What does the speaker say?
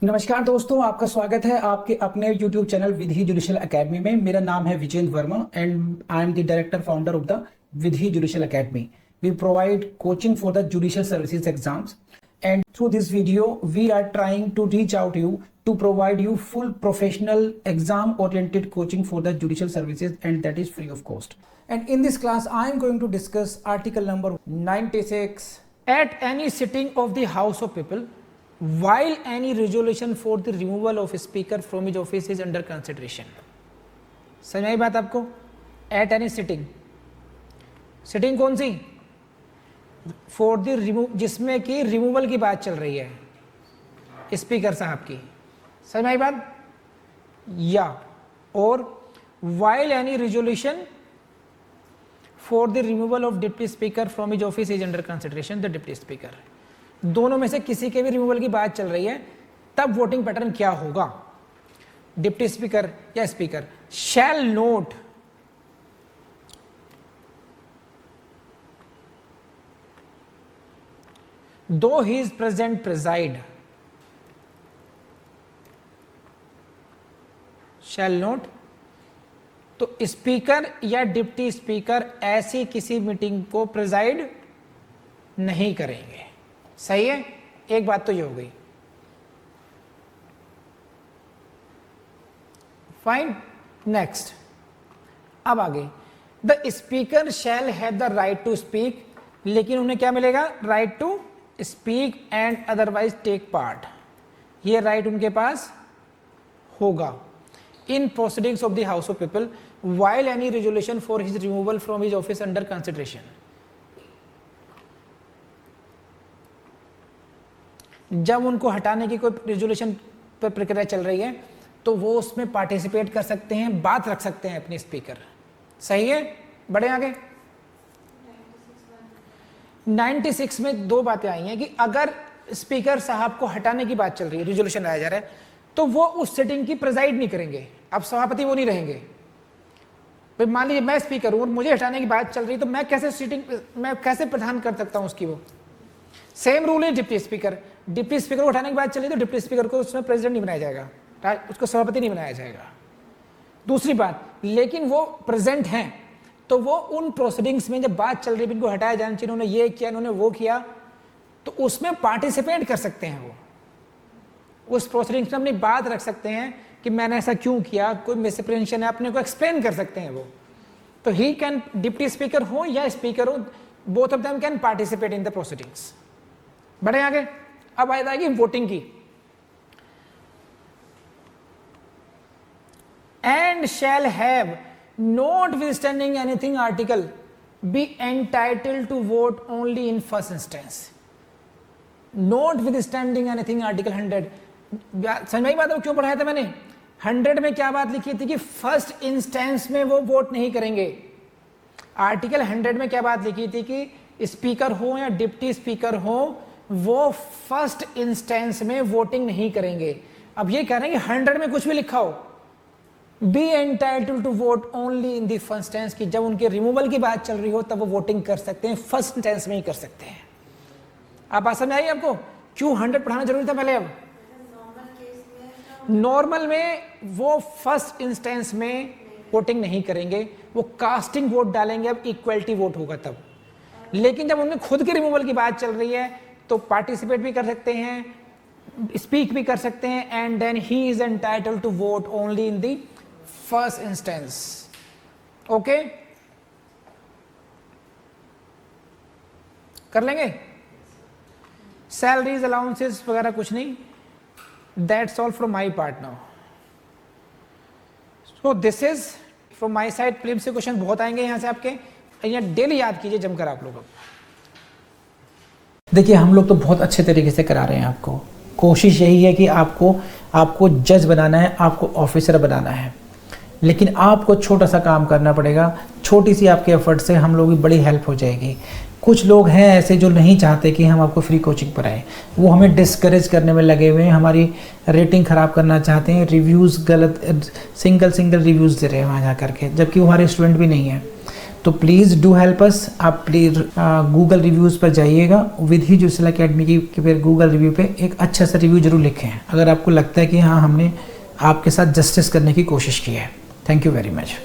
नमस्कार दोस्तों, आपका स्वागत है आपके अपने YouTube channel Vidhi judicial academy में। मेरा नाम है Vijendra Verma and I am the director founder of the Vidhi judicial academy. We provide coaching for the judicial services exams and through this video we are trying to reach out you to provide you full professional exam oriented coaching for the judicial services, and that is free of cost. And in this class I am going to discuss article number 96. At any sitting of the House of People, while any resolution for the removal of speaker from his office is under consideration. समझ में आई बात आपको? At any sitting, sitting कौन सी? For the remove, जिसमें कि removal की बात चल रही है स्पीकर साहब की। समझ में आई बात? या और while any resolution for the removal of deputy speaker from his office is under consideration the deputy speaker. दोनों में से किसी के भी रिमूवल की बात चल रही है, तब वोटिंग पैटर्न क्या होगा? डिप्टी स्पीकर या speaker shall not though he is present preside, shall not। तो स्पीकर या डिप्टी स्पीकर ऐसी किसी मीटिंग को प्रेजाइड नहीं करेंगे। सही है, एक बात तो ये हो गई। Fine, next. अब आगे, the speaker shall have the right to speak, लेकिन उन्हें क्या मिलेगा? Right to speak and otherwise take part. ये राइट उनके पास होगा in proceedings of the House of People while any resolution for his removal from his office under consideration. जब उनको हटाने की कोई रेजोल्यूशन पर प्रक्रिया चल रही है तो वो उसमें पार्टिसिपेट कर सकते हैं, बात रख सकते हैं अपने स्पीकर। सही है, बढ़े आगे। 96 में दो बातें आई हैं कि अगर स्पीकर साहब को हटाने की बात चल रही है, रिजोल्यूशन लाया जा रहा है, तो वो उस सिटिंग की प्रेजाइड नहीं करेंगे। अब सभापति वो नहीं रहेंगे। भाई मान लीजिए मैं स्पीकर हूं और मुझे हटाने की बात चल रही है, तो मैं कैसे प्रधान कर सकता हूं उसकी? वो सेम रूल है डिप्टी स्पीकर। डिप्टी स्पीकर को हटाने की बात चली तो डिप्टी स्पीकर को उसमें प्रेसिडेंट नहीं बनाया जाएगा, उसको सभापति नहीं बनाया जाएगा। दूसरी बात, लेकिन वो प्रेजेंट हैं तो वो उन प्रोसीडिंग्स में जब बात चल रही है इनको हटाया जाना चाहिए, इन्होंने ये किया, इन्होंने वो किया, तो उसमें पार्टिसिपेट कर सकते हैं। वो उस प्रोसीडिंग्स में अपनी बात रख सकते हैं कि मैंने ऐसा क्यों किया, कोई मिसअप्रेंशन है, अपने को एक्सप्लेन कर सकते हैं वो। तो ही कैन, डिप्टी स्पीकर हो या स्पीकर हो, both of them can participate in the proceedings. बढ़े आगे। अब आ जाएगी वोटिंग की। And shall have notwithstanding anything article be entitled to vote only in first instance। notwithstanding anything article 100, समझ में आई बात? क्यों पढ़ाया था मैंने? 100 में क्या बात लिखी थी कि फर्स्ट इंस्टेंस में वो वोट नहीं करेंगे। आर्टिकल 100 में क्या बात लिखी थी कि स्पीकर हो या डिप्टी स्पीकर हो, वो फर्स्ट इंस्टेंस में वोटिंग नहीं करेंगे। अब ये कह रहे हैं कि 100 में कुछ भी लिखा हो, be entitled to vote only in the first tense, की जब उनके रिमूवल की बात चल रही हो तब वो वोटिंग कर सकते हैं, फर्स्ट टेंस में ही कर सकते हैं। आप बात समझ आई आपको? क्यों 100 पढ़ाना जरूरी था पहले? अब नॉर्मल में वो फर्स्ट इंस्टेंस में वोटिंग नहीं करेंगे, वो कास्टिंग वोट डालेंगे, अब इक्वलिटी वोट होगा तब। लेकिन जब उनमें खुद के रिमूवल की बात चल रही है तो पार्टिसिपेट भी कर सकते हैं, स्पीक भी कर सकते हैं, and then he is entitled to vote only in the first instance. Okay, कर लेंगे। सैलरीज अलाउंसेस वगैरह कुछ नहीं, that's all from my part now. So this is from my side. Prelims से क्वेश्चन बहुत आएंगे यहां से आपके, यहाँ डेली याद कीजिए जमकर आप लोग। देखिए हम लोग तो बहुत अच्छे तरीके से करा रहे हैं आपको। कोशिश यही है कि आपको जज बनाना है, आपको ऑफिसर बनाना है, लेकिन आपको छोटा सा काम करना पड़ेगा। छोटी सी आपके एफर्ट से हम लोगों की बड़ी हेल्प हो जाएगी। कुछ लोग हैं ऐसे जो नहीं चाहते कि हम आपको फ्री कोचिंग कराएं, वो हमें डिस्करेज करने में लगे हुए हैं, हमारी रेटिंग ख़राब करना चाहते हैं, रिव्यूज़ गलत सिंगल रिव्यूज़ दे रहे हैं वहाँ जा करके, जबकि वो हमारे स्टूडेंट भी नहीं है। तो प्लीज़ डू हेल्प अस। आप प्लीज़ गूगल रिव्यूज़ पर जाइएगा, विधि जुडिशल अकेडमी की फिर गूगल रिव्यू पे एक अच्छा सा रिव्यू जरूर लिखें अगर आपको लगता है कि हाँ हमने आपके साथ जस्टिस करने की कोशिश की है। Thank you very much.